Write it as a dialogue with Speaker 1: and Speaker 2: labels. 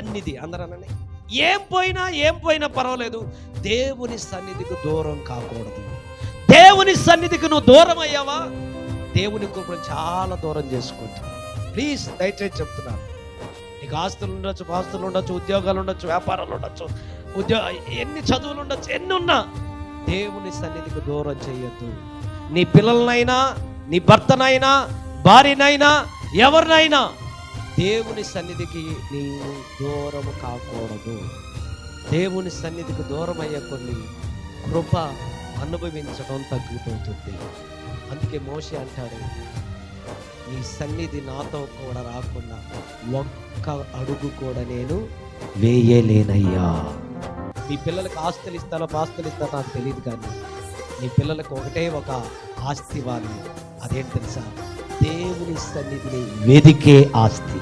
Speaker 1: సన్నిధి, అందరూ అనండి, ఏం పోయినా పర్వాలేదు, దేవుని సన్నిధికి దూరం కాకూడదు. దేవుని సన్నిధికి నువ్వు దూరం అయ్యావా, దేవుని కృపను చాలా దూరం చేసుకుంటావు. ప్లీజ్ దయచేసి చెప్తున్నాను, నీకు ఆస్తులు ఉండొచ్చు, ఉద్యోగాలు ఉండొచ్చు, వ్యాపారాలు ఉండొచ్చు, ఎన్ని చదువులు ఉండొచ్చు, ఎన్ని ఉన్నా దేవుని సన్నిధికి దూరం చేయొద్దు. నీ పిల్లలనైనా, నీ భర్తనైనా, భార్యనైనా, ఎవరినైనా దేవుని సన్నిధికి నీవు దూరం కాకూడదు. దేవుని సన్నిధికి దూరం అయ్యే కొన్ని కృప అనుభవించడం తగ్గిపోతుంది. అందుకే మోషే అంటాడు, నీ సన్నిధి నాతో కూడా రాకుండా ఒక్క అడుగు కూడా నేను వేయలేనయ్యా. నీ పిల్లలకు ఆస్తులు ఇస్తానో పాస్తులు ఇస్తానో నాకు తెలియదు, కానీ నీ పిల్లలకు ఒకటే ఒక ఆస్తి ఇవ్వాలి. అదేంటి తెలుసా? దేవుని సన్నిధిని వెదికే ఆస్తి.